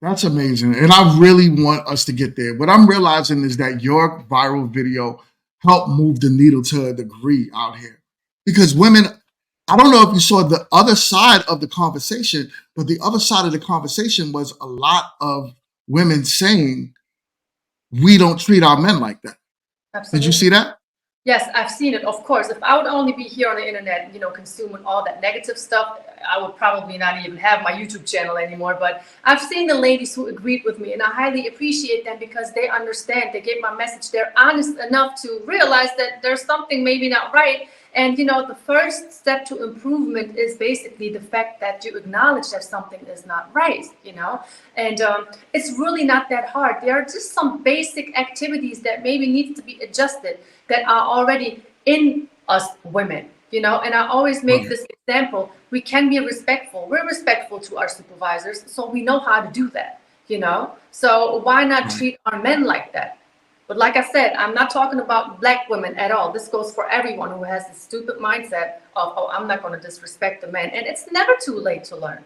That's amazing. And I really want us to get there. What I'm realizing is that your viral video helped move the needle to a degree out here. Because women, I don't know if you saw the other side of the conversation, but the other side of the conversation was a lot of women saying, we don't treat our men like that. Did you Absolutely. see that? Yes, I've seen it, of course. If I would only be here on the internet, consuming all that negative stuff, I would probably not even have my YouTube channel anymore. But I've seen the ladies who agreed with me, and I highly appreciate them because they understand, they get my message. They're honest enough to realize that there's something maybe not right. And, the first step to improvement is basically the fact that you acknowledge that something is not right. And it's really not that hard. There are just some basic activities that maybe need to be adjusted that are already in us women. And I always make Right. this example. We can be respectful. We're respectful to our supervisors, so we know how to do that. So why not Right. treat our men like that? But like I said, I'm not talking about black women at all. This goes for everyone who has this stupid mindset of, oh, I'm not going to disrespect the men. And it's never too late to learn.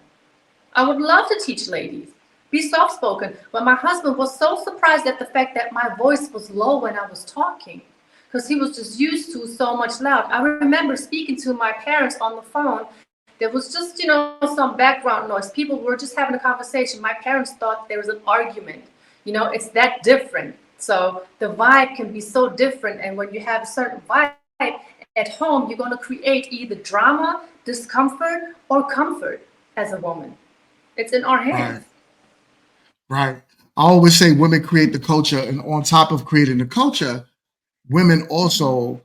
I would love to teach ladies, be soft spoken. But my husband was so surprised at the fact that my voice was low when I was talking because he was just used to so much loud. I remember speaking to my parents on the phone. There was just, some background noise. People were just having a conversation. My parents thought there was an argument. It's that different. So the vibe can be so different. And when you have a certain vibe at home, you're going to create either drama, discomfort, or comfort as a woman. It's in our hands. Right. Right. I always say women create the culture, and on top of creating the culture, women also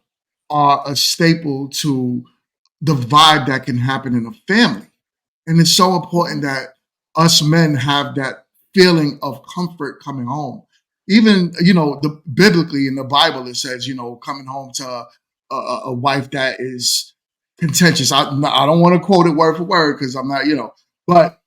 are a staple to the vibe that can happen in a family. And it's so important that us men have that feeling of comfort coming home. Even, biblically in the Bible, it says, coming home to a wife that is contentious. I don't want to quote it word for word because I'm not, but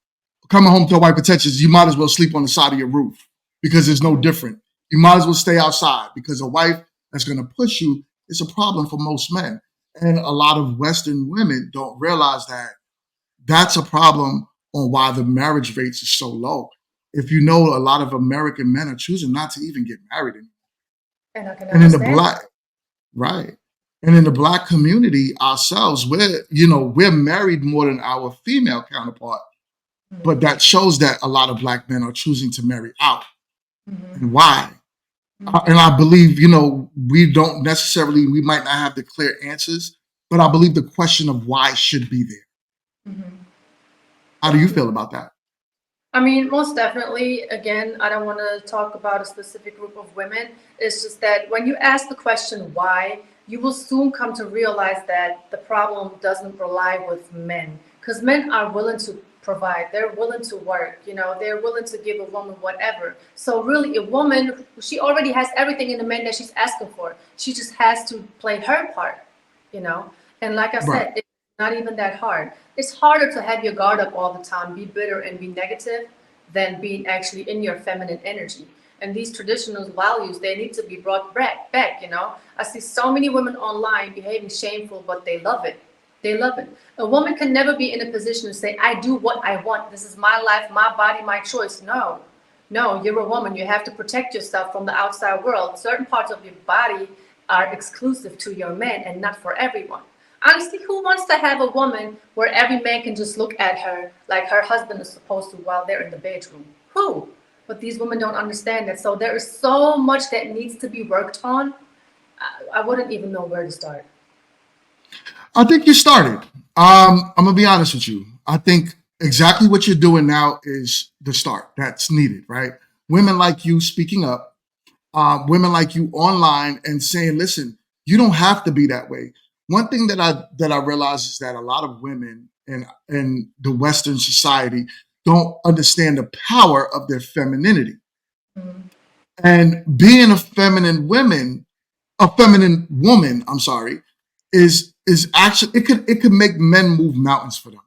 coming home to a wife contentious, you might as well sleep on the side of your roof because it's no different. You might as well stay outside because a wife that's going to push you is a problem for most men. And a lot of Western women don't realize that that's a problem on why the marriage rates are so low. If you know, a lot of American men are choosing not to even get married anymore. And I can And in the understand. black, right. And in the black community ourselves, we're married more than our female counterpart. But Mhm. that shows that a lot of black men are choosing to marry out. Mhm. And why? And I believe, we might not have the clear answers, but I believe the question of why should be there. Mhm. How do you feel about that? I mean, most definitely. Again, I don't want to talk about a specific group of women. It's just that when you ask the question why, you will soon come to realize that the problem doesn't rely with men. Because men are willing to provide, they're willing to work, they're willing to give a woman whatever. So, really, a woman, she already has everything in the man that she's asking for. She just has to play her part, you know. And like I Right. said, it's not even that hard. It's harder to have your guard up all the time, be bitter and be negative, than being actually in your feminine energy. And these traditional values, they need to be brought back. I see so many women online behaving shameful, but they love it. They love it. A woman can never be in a position to say, I do what I want. This is my life, my body, my choice. No, no, you're a woman. You have to protect yourself from the outside world. Certain parts of your body are exclusive to your man and not for everyone. Honestly, who wants to have a woman where every man can just look at her like her husband is supposed to while they're in the bedroom? Who? But these women don't understand that. So there is so much that needs to be worked on. I wouldn't even know where to start. I think you started. I'm gonna be honest with you. I think exactly what you're doing now is the start that's needed, right? Women like you speaking up, women like you online and saying, "Listen, you don't have to be that way." One thing that I realize is that a lot of women in the Western society don't understand the power of their femininity. Mhm. And being a feminine woman, I'm sorry, is actually it could make men move mountains for them.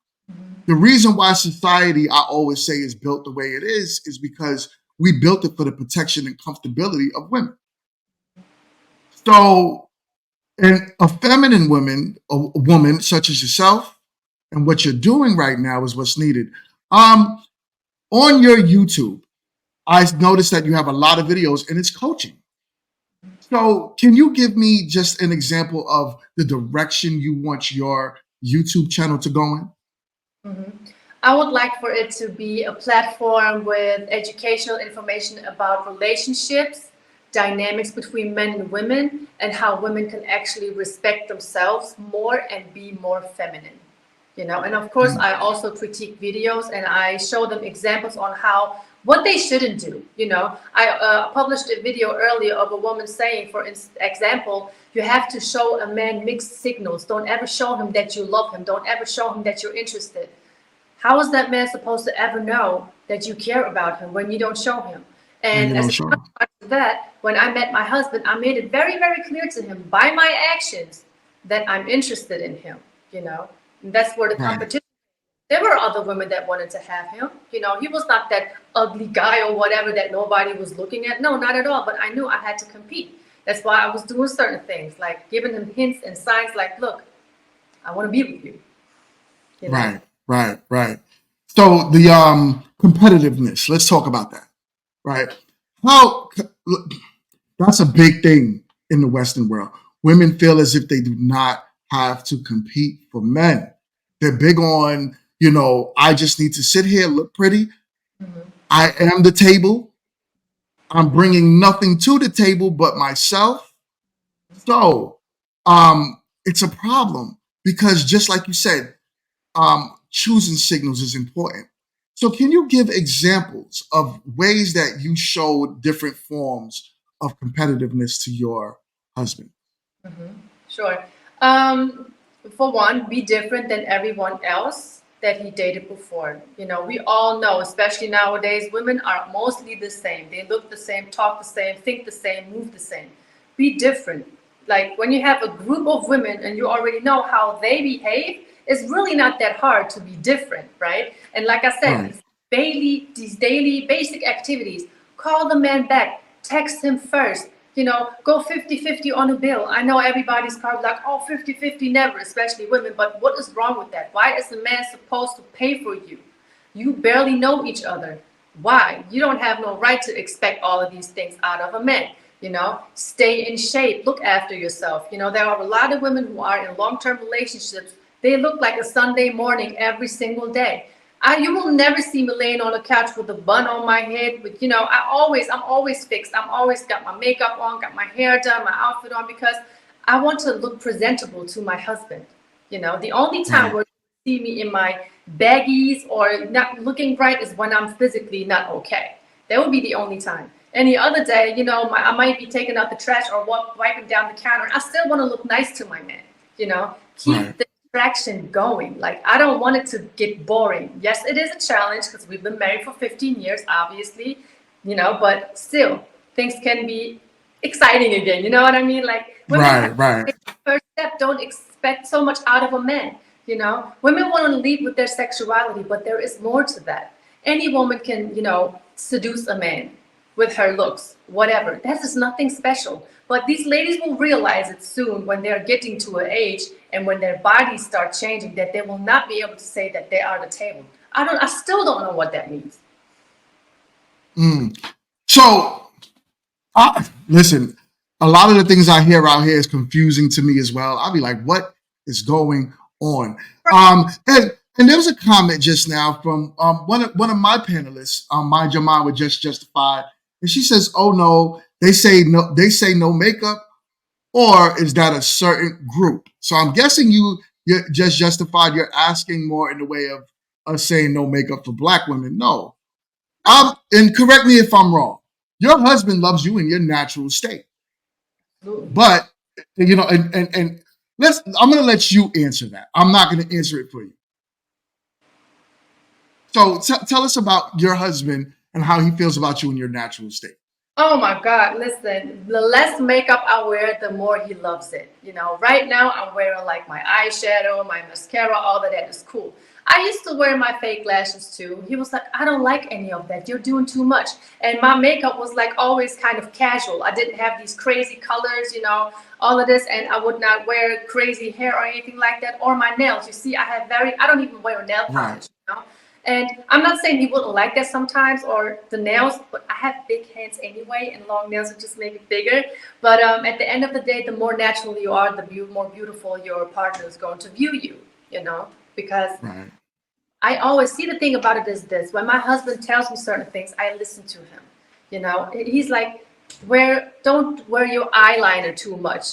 The reason why society, I always say, is built the way it is because we built it for the protection and comfortability of women. So, and a feminine woman, a woman such as yourself, and what you're doing right now is what's needed. Um, on your YouTube. I noticed that you have a lot of videos and it's coaching. So, can you give me just an example of the direction you want your YouTube channel to go in? Mhm. I would like for it to be a platform with educational information about relationships, dynamics between men and women, and how women can actually respect themselves more and be more feminine. And of course, Mm. I also critique videos and I show them examples on how what they shouldn't do. I published a video earlier of a woman saying, for example, you have to show a man mixed signals. Don't ever show him that you love him. Don't ever show him that you're interested. How is that man supposed to ever know that you care about him when you don't show him? When you And don't as a show them. consequence of that, when I met my husband, I made it very, very clear to him by my actions that I'm interested in him, you know. And that's where the Right. competition. There were other women that wanted to have him. He was not that ugly guy or whatever that nobody was looking at. No, not at all. But I knew I had to compete. That's why I was doing certain things, like giving him hints and signs like, look, I want to be with you, you know. Right. Right. Right. So the competitiveness. Let's talk about that. Right. How look, that's a big thing in the Western world. Women feel as if they do not have to compete for men. They're big on, I just need to sit here, look pretty. Mhm. I am the table. I'm bringing nothing to the table but myself. So, it's a problem because just like you said, choosing signals is important. So, can you give examples of ways that you showed different forms of competitiveness to your husband? Mhm. Sure. Um, for one, be different than everyone else that he dated before. We all know, especially nowadays, women are mostly the same. They look the same, talk the same, think the same, move the same. Be different. Like when you have a group of women and you already know how they behave, it's really not that hard to be different, right? And like I said, Right, these daily basic activities, call the man back, text him first, go 50-50 on a bill. I know everybody's probably like, oh, 50-50 never, especially women, but what is wrong with that? Why is the man supposed to pay for you? You barely know each other. Why? You don't have no right to expect all of these things out of a man. Stay in shape, look after yourself. There are a lot of women who are in long-term relationships. They look like a Sunday morning every single day. You will never see me laying on the couch with a bun on my head. But I'm always fixed. I'm always got my makeup on, got my hair done, my outfit on because I want to look presentable to my husband. The only time right, where you see me in my baggies or not looking right is when I'm physically not okay. That would be the only time. Any other day, I might be taking out the trash or wiping down the counter. I still want to look nice to my man. right, Keep the distraction going. Like I don't want it to get boring. Yes, it is a challenge because we've been married for 15 years, obviously, but still things can be exciting again. You know what I mean? Like women have right, right, to take the first step. Don't expect so much out of a man. Women want to lead with their sexuality, but there is more to that. Any woman can, seduce a man with her looks, whatever. That is nothing special. But these ladies will realize it soon when they're getting to an age and when their bodies start changing that they will not be able to say that they are the table. I still don't know what that means. Mm. So, listen, a lot of the things I hear out here is confusing to me as well. I'll be like, what is going on? And there was a comment just now from one of my panelists, Mind Your Mind with Just Justified, and she says, "Oh no, they say no makeup, or is that a certain group?" So I'm guessing you're Just Justified. You're asking more in the way of us saying no makeup for Black women. No, and correct me if I'm wrong. Your husband loves you in your natural state, Absolutely. but and I'm going to let you answer that. I'm not going to answer it for you. So tell us about your husband and how he feels about you in your natural state. Oh my God, listen, the less makeup I wear, the more he loves it. Right now I'm wearing like my eyeshadow, my mascara, all of that is cool. I used to wear my fake lashes too. He was like, I don't like any of that. You're doing too much. And my makeup was like always kind of casual. I didn't have these crazy colors, all of this, and I would not wear crazy hair or anything like that, or my nails. You see, I don't even wear nail Right. polish, And I'm not saying he wouldn't like that sometimes, or the nails, but I have big hands anyway, and long nails would just make it bigger. But at the end of the day, the more natural you are, the more beautiful your partner is going to view you, you know? Because Right. I always see, the thing about it is this: when my husband tells me certain things, I listen to him. You know, he's like, don't wear your eyeliner too much.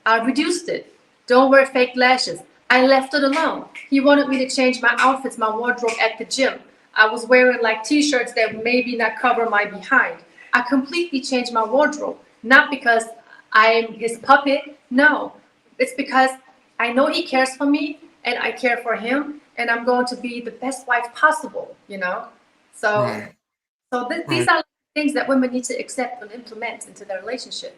I reduced it. Don't wear fake lashes. I left it alone. He wanted me to change my outfits, my wardrobe at the gym. I was wearing like t-shirts that maybe not cover my behind. I completely changed my wardrobe, not because I'm his puppet. No, it's because I know he cares for me and I care for him, and I'm going to be the best wife possible, you know? So, Right. these Right. are things that women need to accept and implement into their relationship.